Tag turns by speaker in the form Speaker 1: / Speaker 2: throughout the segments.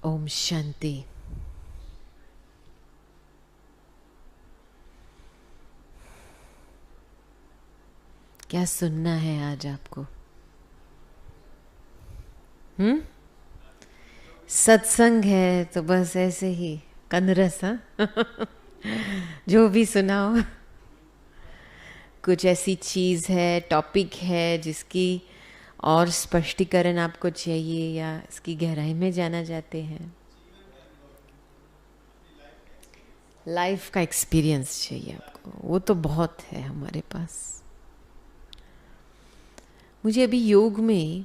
Speaker 1: ओम शांति। क्या सुनना है आज आपको? सत्संग है तो बस ऐसे ही कनरस, हाँ। जो भी सुनाओ, कुछ ऐसी चीज़ है, टॉपिक है जिसकी और स्पष्टीकरण आपको चाहिए या इसकी गहराई में जाना चाहते हैं? लाइफ का एक्सपीरियंस चाहिए आपको, वो तो बहुत है हमारे पास। मुझे अभी योग में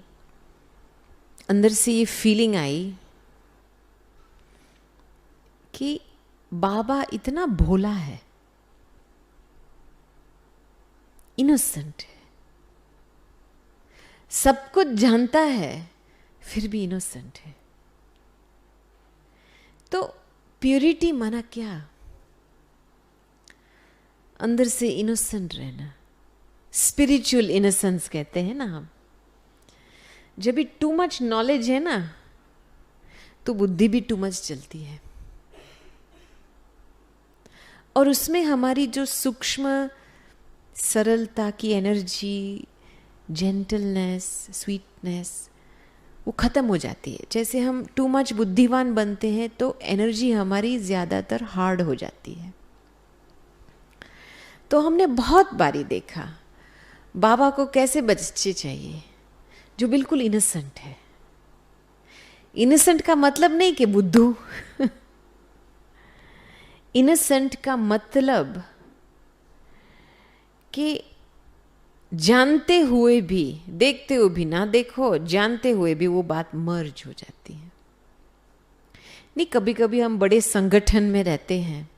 Speaker 1: अंदर से ये फीलिंग आई कि बाबा इतना भोला है, इनोसेंट है, सब कुछ जानता है फिर भी इनोसेंट है। तो प्योरिटी माना क्या? अंदर से इनोसेंट रहना, स्पिरिचुअल इनोसेंस कहते हैं ना हम। जब भी टू मच नॉलेज है ना तो बुद्धि भी टू मच चलती है, और उसमें हमारी जो सूक्ष्म सरलता की एनर्जी, जेंटलनेस, स्वीटनेस, वो ख़त्म हो जाती है। जैसे हम टू मच बुद्धिवान बनते हैं तो एनर्जी हमारी ज़्यादातर हार्ड हो जाती है। तो हमने बहुत बारी देखा बाबा को कैसे बच्चे चाहिए जो बिल्कुल इनोसेंट है। इनोसेंट का मतलब नहीं कि बुद्धू इनोसेंट का मतलब कि जानते हुए भी, देखते हुए भी ना देखो, जानते हुए भी वो बात मर्ज हो जाती है। नहीं, कभी कभी हम बड़े संगठन में रहते हैं,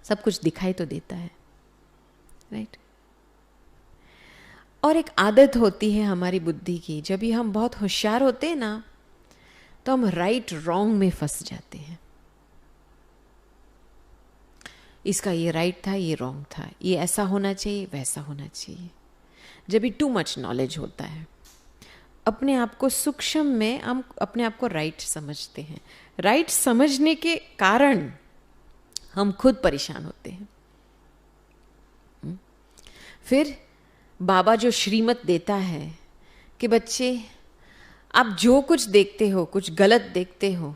Speaker 1: सब कुछ दिखाई तो देता है, राइट? और एक आदत होती है हमारी बुद्धि की, जब भी हम बहुत होशियार होते हैं ना तो हम राइट रॉन्ग में फंस जाते हैं। इसका ये राइट था, ये रॉन्ग था, ये ऐसा होना चाहिए, वैसा होना चाहिए। जब भी टू मच नॉलेज होता है, अपने आप को सूक्ष्म में हम अपने आप को राइट समझते हैं। राइट समझने के कारण हम खुद परेशान होते हैं। फिर बाबा जो श्रीमत देता है कि बच्चे आप जो कुछ देखते हो, कुछ गलत देखते हो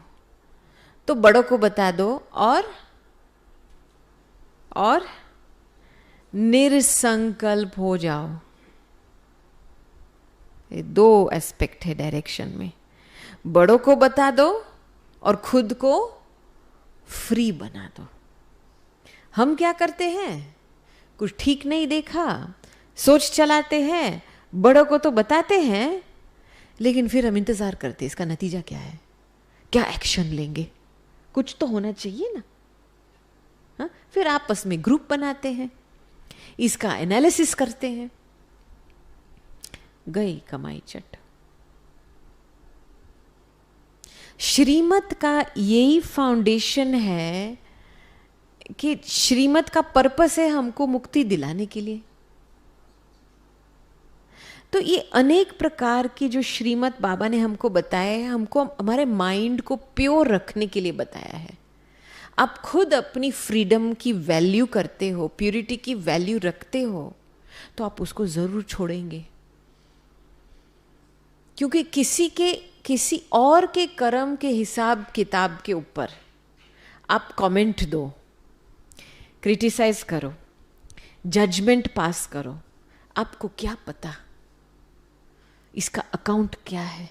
Speaker 1: तो बड़ों को बता दो और निरसंकल्प हो जाओ। ये दो एस्पेक्ट है डायरेक्शन में। बड़ों को बता दो और खुद को फ्री बना दो। हम क्या करते हैं? कुछ ठीक नहीं देखा, सोच चलाते हैं, बड़ों को तो बताते हैं, लेकिन फिर हम इंतजार करते हैं इसका नतीजा क्या है, क्या एक्शन लेंगे, कुछ तो होना चाहिए ना। हाँ? फिर आपस में ग्रुप बनाते हैं, इसका एनालिसिस करते हैं। गई कमाई चट। श्रीमत का यही फाउंडेशन है कि श्रीमत का पर्पस है हमको मुक्ति दिलाने के लिए। तो ये अनेक प्रकार की जो श्रीमत बाबा ने हमको बताया है, हमको हमारे माइंड को प्योर रखने के लिए बताया है। आप खुद अपनी फ्रीडम की वैल्यू करते हो, प्यूरिटी की वैल्यू रखते हो, तो आप उसको जरूर छोड़ेंगे। क्योंकि किसी और के कर्म के हिसाब किताब के ऊपर आप कमेंट दो, क्रिटिसाइज करो, जजमेंट पास करो, आपको क्या पता इसका अकाउंट क्या है?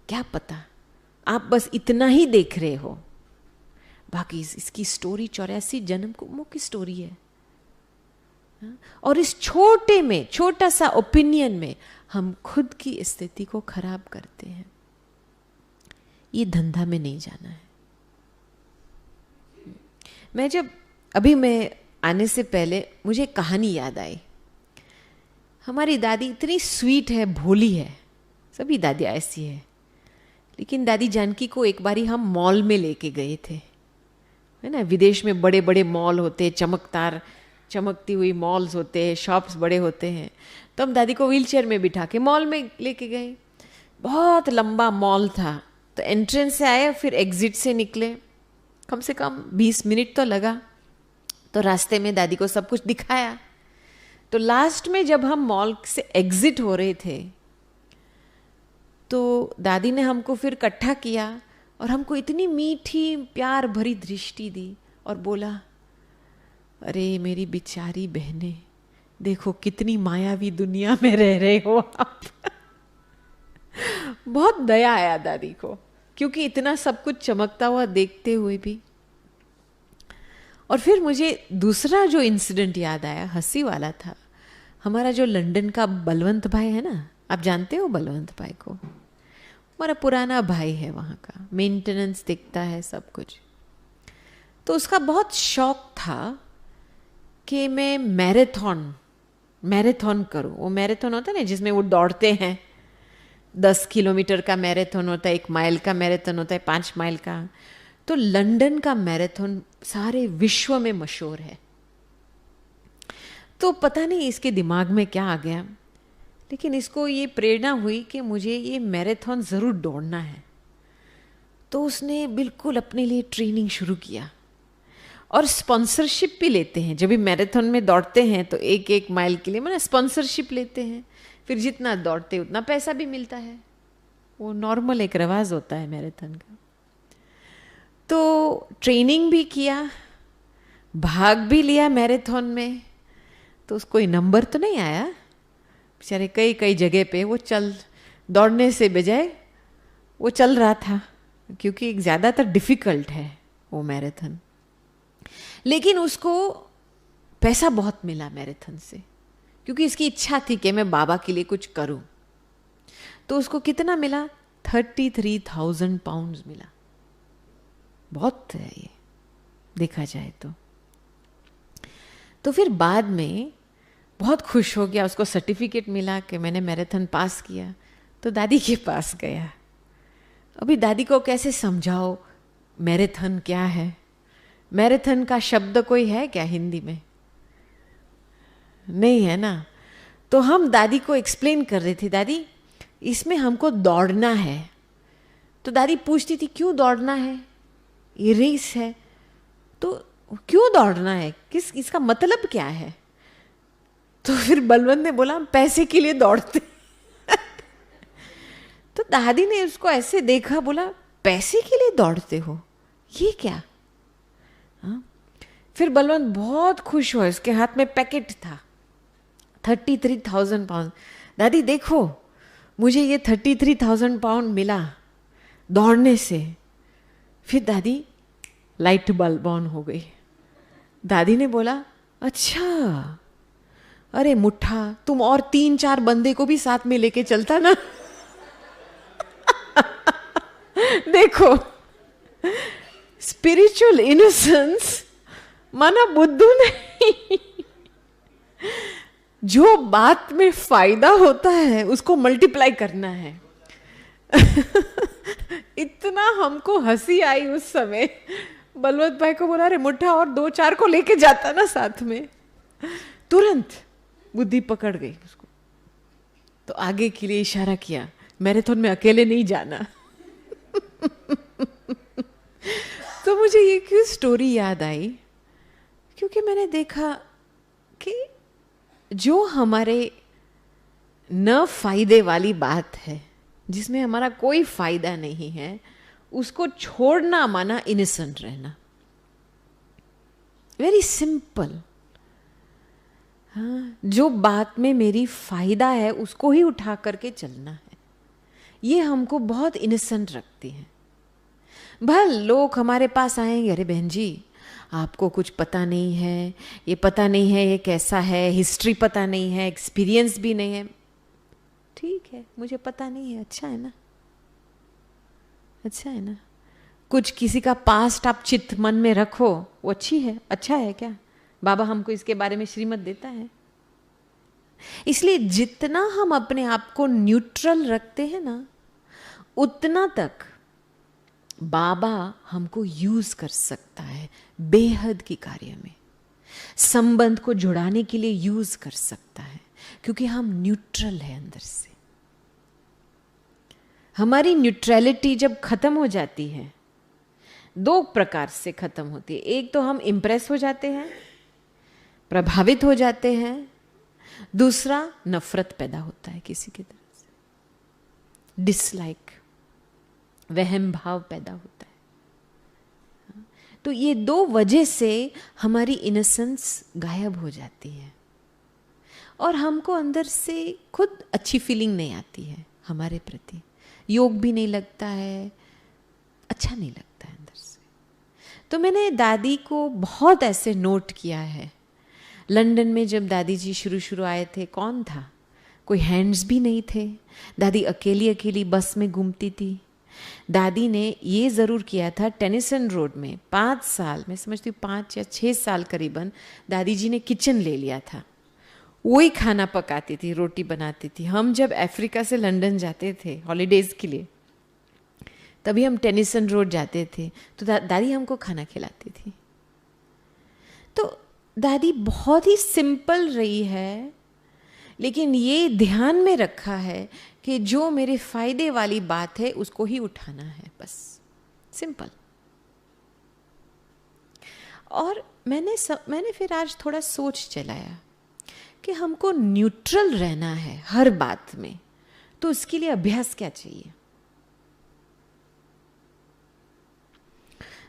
Speaker 1: क्या पता? आप बस इतना ही देख रहे हो, बाकी इसकी स्टोरी 84 जन्म की स्टोरी है। और इस छोटे में, छोटा सा ओपिनियन में हम खुद की स्थिति को खराब करते हैं। ये धंधा में नहीं जाना है। मैं आने से पहले मुझे एक कहानी याद आई। हमारी दादी इतनी स्वीट है, भोली है, सभी दादियाँ ऐसी है, लेकिन दादी जानकी को एक बारी हम मॉल में लेके गए थे, है ना। विदेश में बड़े बड़े मॉल होते हैं, चमकती हुई मॉल्स होते हैं, शॉप्स बड़े होते हैं। तो हम दादी को व्हीलचेयर में बिठा के मॉल में लेके गए। बहुत लंबा मॉल था, तो एंट्रेंस से आए फिर एग्जिट से निकले, कम से कम 20 मिनट तो लगा। तो रास्ते में दादी को सब कुछ दिखाया। तो लास्ट में जब हम मॉल से एग्जिट हो रहे थे तो दादी ने हमको फिर इकट्ठा किया और हमको इतनी मीठी प्यार भरी दृष्टि दी और बोला, अरे मेरी बिचारी बहनें, देखो कितनी मायावी दुनिया में रह रहे हो आप। बहुत दया आया दादी को, क्योंकि इतना सब कुछ चमकता हुआ देखते हुए भी। और फिर मुझे दूसरा जो इंसिडेंट याद आया, हंसी वाला था। हमारा जो लंदन का बलवंत भाई है ना, आप जानते हो बलवंत भाई को, हमारा पुराना भाई है, वहाँ का मेंटेनेंस देखता है सब कुछ। तो उसका बहुत शौक था कि मैं मैराथन करूं। वो मैराथन होता है ना जिसमें वो दौड़ते हैं, 10 किलोमीटर का मैराथन होता है, 1 माइल का मैराथन होता है, 5 माइल का। तो लंदन का मैराथन सारे विश्व में मशहूर है। तो पता नहीं इसके दिमाग में क्या आ गया, लेकिन इसको ये प्रेरणा हुई कि मुझे ये मैराथन ज़रूर दौड़ना है। तो उसने बिल्कुल अपने लिए ट्रेनिंग शुरू किया। और स्पॉन्सरशिप भी लेते हैं, जब भी मैराथन में दौड़ते हैं तो 1-1 माइल के लिए मैंने स्पॉन्सरशिप लेते हैं, फिर जितना दौड़ते उतना पैसा भी मिलता है। वो नॉर्मल एक रिवाज होता है मैराथन का। तो ट्रेनिंग भी किया, भाग भी लिया मैराथन में। तो उसको कोई नंबर तो नहीं आया, बेचारे कई कई जगह पे वो दौड़ने से बजाय वो चल रहा था, क्योंकि ज़्यादातर डिफ़िकल्ट है वो मैराथन। लेकिन उसको पैसा बहुत मिला मैराथन से, क्योंकि इसकी इच्छा थी कि मैं बाबा के लिए कुछ करूं। तो उसको कितना मिला? 33,000 पाउंड्स मिला। बहुत है ये, देखा जाए तो। तो फिर बाद में बहुत खुश हो गया, उसको सर्टिफिकेट मिला कि मैंने मैराथन पास किया। तो दादी के पास गया। अभी दादी को कैसे समझाओ मैराथन क्या है? मैराथन का शब्द कोई है क्या हिंदी में? नहीं है ना। तो हम दादी को एक्सप्लेन कर रहे थे, दादी इसमें हमको दौड़ना है। तो दादी पूछती थी क्यों दौड़ना है, ये रेस है तो क्यों दौड़ना है, इसका मतलब क्या है? तो फिर बलवंत ने बोला हम पैसे के लिए दौड़ते। तो दादी ने उसको ऐसे देखा, बोला पैसे के लिए दौड़ते हो, ये क्या? हाँ? फिर बलवंत बहुत खुश हुआ, उसके हाथ में पैकेट था 33,000 पाउंड। दादी देखो मुझे ये 33,000 पाउंड मिला दौड़ने से। फिर दादी लाइट बल्ब ऑन हो गई। दादी ने बोला अच्छा, अरे मुट्ठा तुम और 3-4 बंदे को भी साथ में लेके चलता ना। देखो स्पिरिचुअल इनोसेंस माना बुद्धू नहीं। जो बात में फायदा होता है उसको मल्टीप्लाई करना है। इतना हमको हंसी आई उस समय। बलवंत भाई को बोला अरे मुट्ठा और 2-4 को लेके जाता ना साथ में। तुरंत बुद्धि पकड़ गई उसको। तो आगे के लिए इशारा किया, मैराथन में अकेले नहीं जाना। तो मुझे ये क्यों स्टोरी याद आई, क्योंकि मैंने देखा कि जो हमारे न फायदे वाली बात है, जिसमें हमारा कोई फायदा नहीं है, उसको छोड़ना माना इनोसेंट रहना। Very simple. हाँ, जो बात में मेरी फायदा है उसको ही उठा करके चलना है, ये हमको बहुत इनोसेंट रखती है। भल लोग हमारे पास आएंगे, अरे बहन जी आपको कुछ पता नहीं है, ये पता नहीं है ये कैसा है, हिस्ट्री पता नहीं है, एक्सपीरियंस भी नहीं है। ठीक है, मुझे पता नहीं है, अच्छा है ना, अच्छा है ना। कुछ किसी का पास्ट आप चित्त मन में रखो, वो अच्छी है, अच्छा है क्या? बाबा हमको इसके बारे में श्रीमत देता है। इसलिए जितना हम अपने आप को न्यूट्रल रखते हैं ना, उतना तक बाबा हमको यूज कर सकता है बेहद की कार्य में, संबंध को जुड़ाने के लिए यूज कर सकता है, क्योंकि हम न्यूट्रल है अंदर से। हमारी न्यूट्रलिटी जब खत्म हो जाती है, दो प्रकार से खत्म होती है। एक तो हम इम्प्रेस हो जाते हैं, प्रभावित हो जाते हैं। दूसरा, नफरत पैदा होता है किसी की तरफ से, डिसलाइक, वहम भाव पैदा होता है। तो ये दो वजह से हमारी इनोसेंस गायब हो जाती है और हमको अंदर से खुद अच्छी फीलिंग नहीं आती है हमारे प्रति। योग भी नहीं लगता है, अच्छा नहीं लगता है अंदर से। तो मैंने दादी को बहुत ऐसे नोट किया है। लंदन में जब दादी जी शुरू आए थे, कौन था? कोई हैंड्स भी नहीं थे। दादी अकेली अकेली बस में घूमती थी। दादी ने ये ज़रूर किया था, टेनिसन रोड में 5 साल, मैं समझती हूँ 5 या 6 साल करीबन, दादी जी ने किचन ले लिया था। वही खाना पकाती थी, रोटी बनाती थी। हम जब अफ्रीका से लंदन जाते थे हॉलीडेज़ के लिए, तभी हम टेनिसन रोड जाते थे, तो दादी हमको खाना खिलाती थी। तो दादी बहुत ही सिंपल रही है, लेकिन ये ध्यान में रखा है कि जो मेरे फायदे वाली बात है उसको ही उठाना है, बस सिंपल। और मैंने फिर आज थोड़ा सोच चलाया कि हमको न्यूट्रल रहना है हर बात में, तो उसके लिए अभ्यास क्या चाहिए।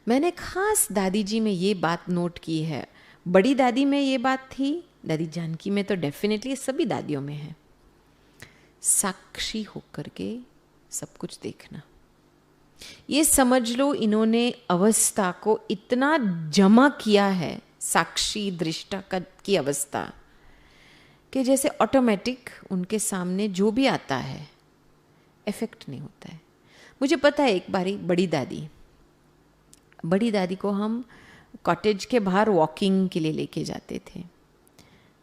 Speaker 1: मैंने खास दादी जी में ये बात नोट की है। बड़ी दादी में ये बात थी, दादी जानकी में तो डेफिनेटली, सभी दादियों में है, साक्षी होकर के सब कुछ देखना। ये समझ लो इन्होंने अवस्था को इतना जमा किया है, साक्षी दृष्टा की अवस्था, कि जैसे ऑटोमेटिक उनके सामने जो भी आता है इफेक्ट नहीं होता है। मुझे पता है, एक बारी बड़ी दादी को हम कॉटेज के बाहर वॉकिंग के लिए लेके जाते थे।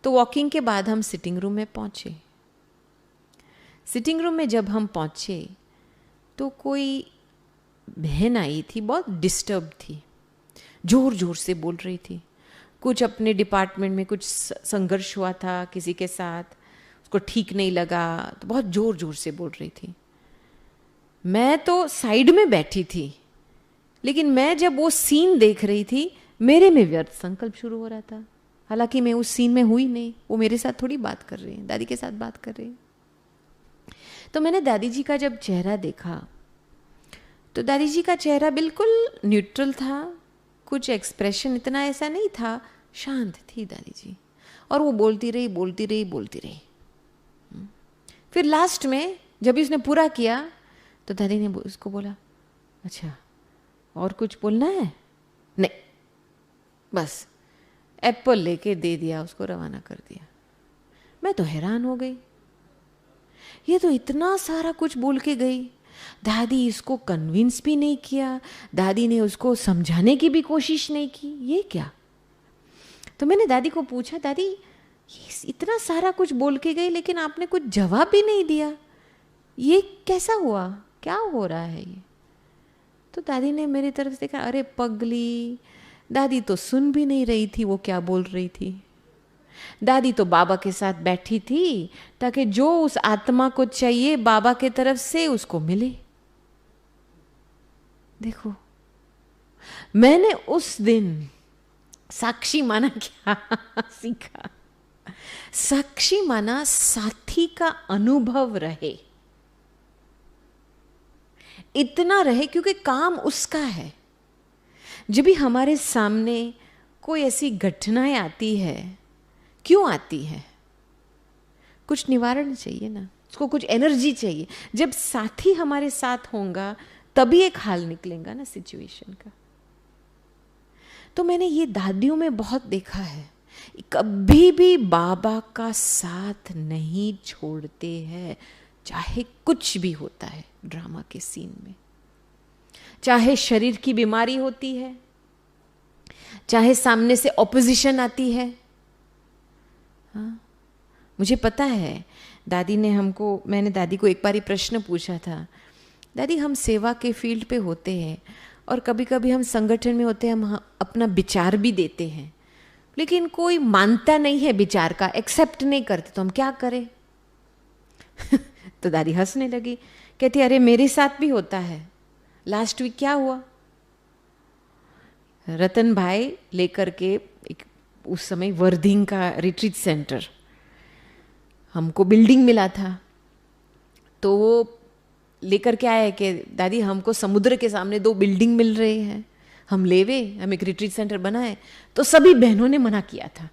Speaker 1: तो वॉकिंग के बाद हम सिटिंग रूम में पहुंचे। सिटिंग रूम में जब हम पहुंचे तो कोई बहन आई थी, बहुत डिस्टर्ब थी, जोर जोर से बोल रही थी। कुछ अपने डिपार्टमेंट में कुछ संघर्ष हुआ था किसी के साथ, उसको ठीक नहीं लगा, तो बहुत जोर जोर से बोल रही थी। मैं तो साइड में बैठी थी, लेकिन मैं जब वो सीन देख रही थी, मेरे में व्यर्थ संकल्प शुरू हो रहा था। हालांकि मैं उस सीन में हुई नहीं, वो मेरे साथ थोड़ी बात कर रही है, दादी के साथ बात कर रही है। तो मैंने दादी जी का जब चेहरा देखा, तो दादी जी का चेहरा बिल्कुल न्यूट्रल था, कुछ एक्सप्रेशन इतना ऐसा नहीं था, शांत थी दादी जी। और वो बोलती रही। फिर लास्ट में जब उसने पूरा किया तो दादी ने उसको बोला, अच्छा और कुछ बोलना है? नहीं, बस एप्पल लेके दे दिया, उसको रवाना कर दिया। मैं तो हैरान हो गई, ये तो इतना सारा कुछ बोल के गई। दादी इसको कन्विंस भी नहीं किया, दादी ने उसको समझाने की भी कोशिश नहीं की, ये क्या? तो मैंने दादी को पूछा, दादी ये इतना सारा कुछ बोल के गई लेकिन आपने कुछ जवाब भी नहीं दिया, ये कैसा हुआ, क्या हो रहा है ये? तो दादी ने मेरी तरफ देखा, अरे पगली, दादी तो सुन भी नहीं रही थी वो क्या बोल रही थी। दादी तो बाबा के साथ बैठी थी ताकि जो उस आत्मा को चाहिए बाबा के तरफ से उसको मिले। देखो, मैंने उस दिन साक्षी माना क्या सीखा? साक्षी माना साथी का अनुभव रहे, इतना रहे, क्योंकि काम उसका है। जब भी हमारे सामने कोई ऐसी घटनाएं आती है, क्यों आती है? कुछ निवारण चाहिए ना, उसको कुछ एनर्जी चाहिए। जब साथी हमारे साथ होगा तभी एक हाल निकलेगा ना सिचुएशन का। तो मैंने ये दादियों में बहुत देखा है, कभी भी बाबा का साथ नहीं छोड़ते हैं, चाहे कुछ भी होता है ड्रामा के सीन में। चाहे शरीर की बीमारी होती है, चाहे सामने से ऑपोजिशन आती है। हाँ, मुझे पता है दादी ने मैंने दादी को एक बार ही प्रश्न पूछा था, दादी हम सेवा के फील्ड पे होते हैं और कभी कभी हम संगठन में होते हैं, हम अपना विचार भी देते हैं, लेकिन कोई मानता नहीं है विचार का, एक्सेप्ट नहीं करते, तो हम क्या करें? तो दादी हंसने लगी, कहती अरे मेरे साथ भी होता है। लास्ट वीक क्या हुआ, रतन भाई लेकर के एक उस समय वर्धिंग का रिट्रीट सेंटर, हमको बिल्डिंग मिला था, तो वो लेकर के आए कि दादी हमको समुद्र के सामने 2 बिल्डिंग मिल रही है, हम लेवे, हम एक रिट्रीट सेंटर बनाए। तो सभी बहनों ने मना किया था।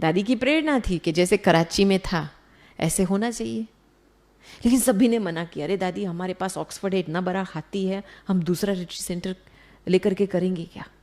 Speaker 1: दादी की प्रेरणा थी कि जैसे कराची में था ऐसे होना चाहिए, लेकिन सभी ने मना किया। अरे दादी हमारे पास ऑक्सफोर्ड है, इतना बड़ा हाथी है, हम दूसरा रिट्रीट सेंटर लेकर के करेंगे क्या।